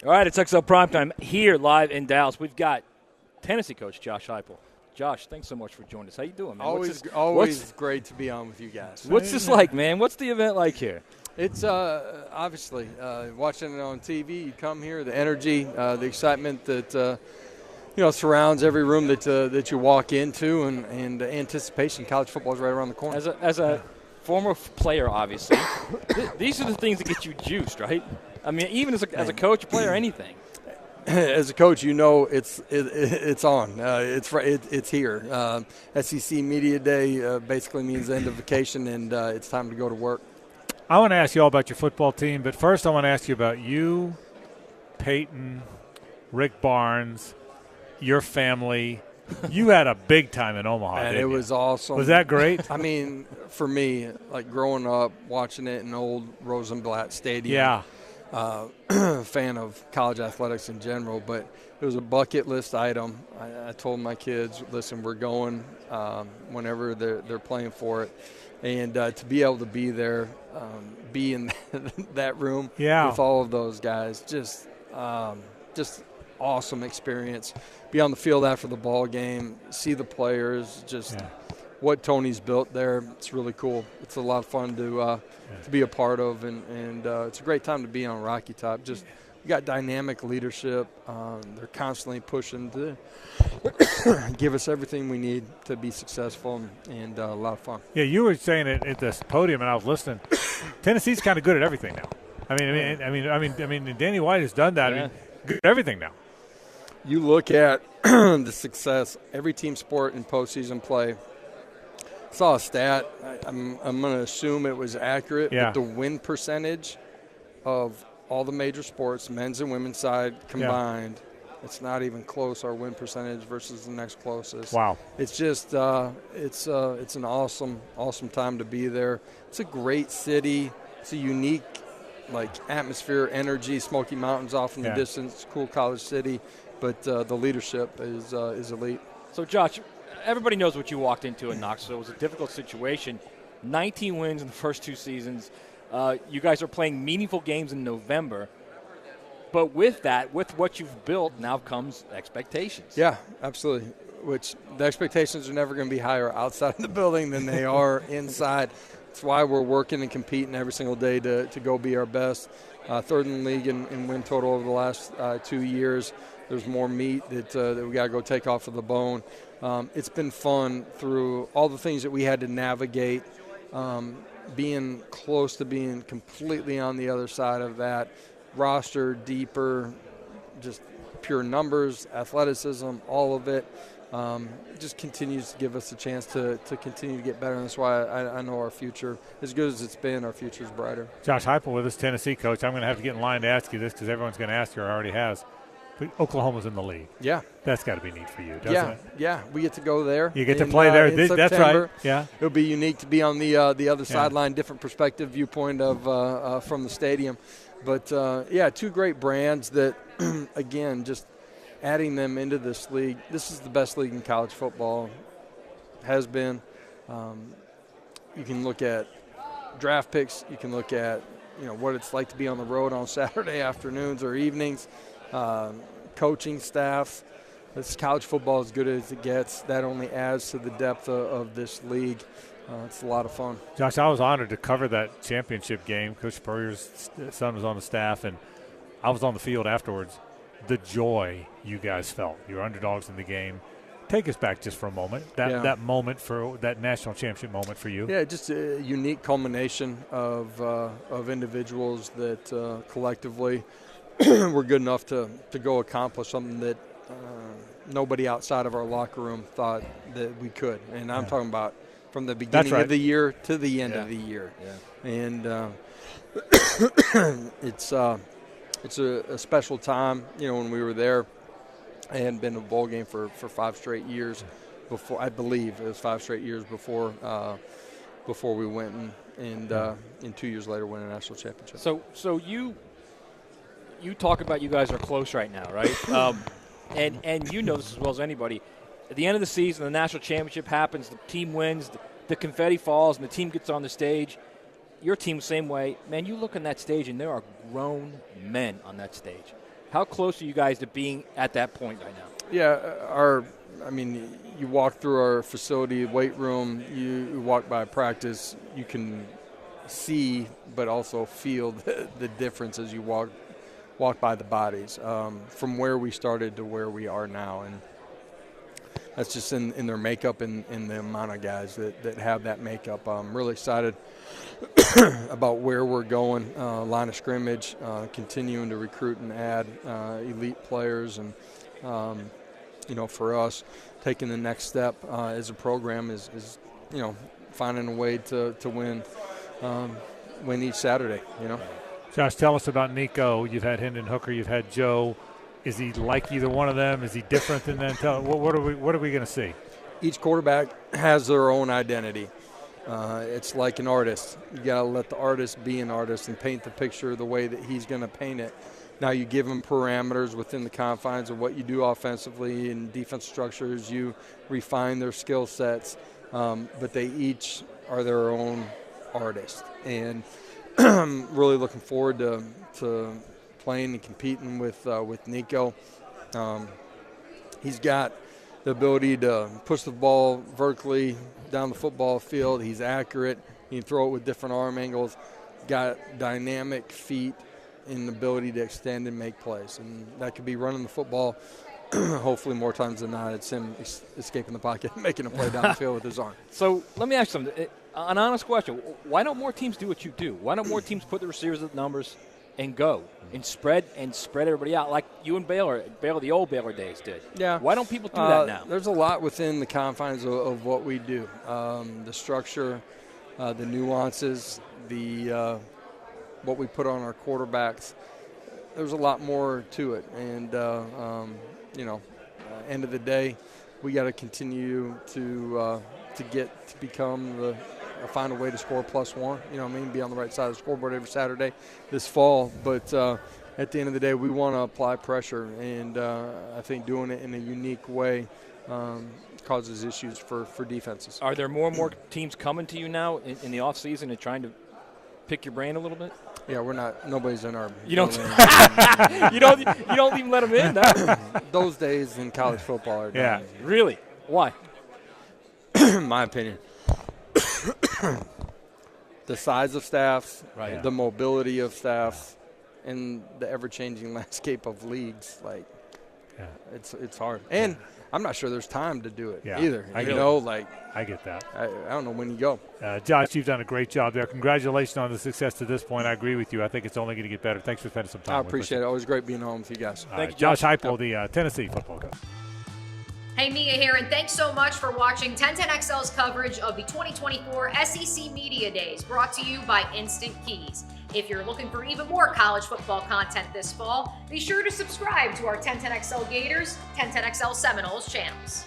All right, it's XL Primetime here live in Dallas. We've got Tennessee coach Josh Heupel. Josh, thanks so much for joining us. How you doing, man? Always great to be on with you guys. What's this like, man? What's the event like here? It's obviously watching it on TV. You come here, the energy, the excitement that surrounds every room that you walk into, and the anticipation. College football is right around the corner. As a former player, obviously, these are the things that get you juiced, right? I mean, even as a coach, player, anything. As a coach, it's on. It's here. SEC Media Day basically means end of vacation, and it's time to go to work. I want to ask you all about your football team, but first I want to ask you about you, Peyton, Rick Barnes, your family. You had a big time in Omaha, and didn't it was you? awesome. Was that great? I mean, for me, like growing up, watching it in old Rosenblatt Stadium. Yeah. Fan of college athletics in general, but it was a bucket list item. I told my kids, listen, we're going whenever they're playing for it. And to be able to be there, be in that room with all of those guys, just awesome experience. Be on the field after the ball game, see the players, what Tony's built there. It's really cool. It's a lot of fun to be a part of, and it's a great time to be on Rocky Top. Just we got dynamic leadership. They're constantly pushing to give us everything we need to be successful, and a lot of fun. Yeah, you were saying it at this podium, and I was listening. Tennessee's kind of good at everything now. I mean, Danny White has done that. Yeah. I mean, good at everything now. You look at the success every team sport in postseason play. I saw a stat. I'm going to assume it was accurate. Yeah. But the win percentage of all the major sports, men's and women's side combined, it's not even close. Our win percentage versus the next closest. Wow. It's just it's an awesome time to be there. It's a great city. It's a unique atmosphere, energy. Smoky Mountains off in the distance. Cool college city, but the leadership is elite. So, Josh, everybody knows what you walked into in Knoxville. It was a difficult situation. 19 wins in the first two seasons. You guys are playing meaningful games in November. But with that, with what you've built, now comes expectations. Yeah, absolutely. Which the expectations are never going to be higher outside of the building than they are inside. That's why we're working and competing every single day to go be our best. Third in the league in win total over the last 2 years. There's more meat that we got to go take off of the bone. It's been fun through all the things that we had to navigate, being close to being completely on the other side of that. Roster deeper, just pure numbers, athleticism, all of it. Just continues to give us a chance to continue to get better. And that's why I know our future, as good as it's been, our future is brighter. Josh Heupel with us, Tennessee coach. I'm going to have to get in line to ask you this because everyone's going to ask you or already has. But Oklahoma's in the league. Yeah. That's got to be neat for you, doesn't it? Yeah. We get to go there. You get to play there. That's right. Yeah. It'll be unique to be on the other sideline, different perspective, viewpoint of from the stadium. But, two great brands that, again, just adding them into this league. This is the best league in college football, has been. You can look at draft picks. You can look at, what it's like to be on the road on Saturday afternoons or evenings. Coaching staff. This college football as good as it gets. That only adds to the depth of this league. It's a lot of fun. Josh, I was honored to cover that championship game. Coach Spurrier's son was on the staff, and I was on the field afterwards. The joy you guys felt. You were underdogs in the game. Take us back just for a moment. That moment for that national championship moment for you. Yeah, just a unique culmination of individuals that collectively were good enough to go accomplish something that nobody outside of our locker room thought that we could. And I'm talking about from the beginning of the year to the end of the year. Yeah. And it's a special time, when we were there. I hadn't been to a bowl game for 5 straight years before. I believe it was 5 straight years before we went and 2 years later win a national championship. So you talk about you guys are close right now, right? And you know this as well as anybody. At the end of the season, the national championship happens, the team wins, the confetti falls, and the team gets on the stage. Your team, same way. Man, you look on that stage, and there are grown men on that stage. How close are you guys to being at that point right now? Yeah, you walk through our facility, weight room, you walk by practice, you can see but also feel the difference as you walk by the bodies from where we started to where we are now. And that's just in their makeup and the amount of guys that have that makeup. I'm really excited about where we're going, line of scrimmage, continuing to recruit and add elite players. And, for us, taking the next step as a program is finding a way to win each Saturday, Josh, tell us about Nico. You've had Hendon Hooker, you've had Joe. Is he like either one of them? Is he different than them? What are we going to see? Each quarterback has their own identity. It's like an artist. You got to let the artist be an artist and paint the picture the way that he's going to paint it. Now you give them parameters within the confines of what you do offensively and defensive structures. You refine their skill sets, but they each are their own artist. And I'm really looking forward to playing and competing with Nico. He's got the ability to push the ball vertically down the football field. He's accurate. He can throw it with different arm angles. Got dynamic feet and the ability to extend and make plays. And that could be running the football. Hopefully more times than not, it's him escaping the pocket and making a play down the field with his arm. So let me ask you something. An honest question. Why don't more teams do what you do? Why don't more teams put the receivers at numbers and go and spread everybody out like you and Baylor, the old Baylor days did? Yeah. Why don't people do that now? There's a lot within the confines of what we do. The structure, the nuances, what we put on our quarterbacks. There's a lot more to it. And, end of the day, we got to continue to find a way to score +1, be on the right side of the scoreboard every Saturday this fall. But at the end of the day, we want to apply pressure, and I think doing it in a unique way causes issues for defenses. Are there more and more teams coming to you now in the offseason and trying to pick your brain a little bit? Yeah, we're not. Nobody's in our. You don't. you don't even let them in. No? Those days in college football are done. Yeah, really. Why? My opinion. The size of staffs, right, the mobility of staffs, and the ever-changing landscape of leagues. It's hard. And I'm not sure there's time to do it either. I get that. I don't know when you go. Josh, you've done a great job there. Congratulations on the success to this point. I agree with you. I think it's only going to get better. Thanks for spending some time with us. I appreciate it. Always great being home with you guys. Thank you, Josh Heupel, the Tennessee football coach. Hey, Mia here, and thanks so much for watching 1010XL's coverage of the 2024 SEC Media Days, brought to you by Instant Keys. If you're looking for even more college football content this fall, be sure to subscribe to our 1010XL Gators, 1010XL Seminoles channels.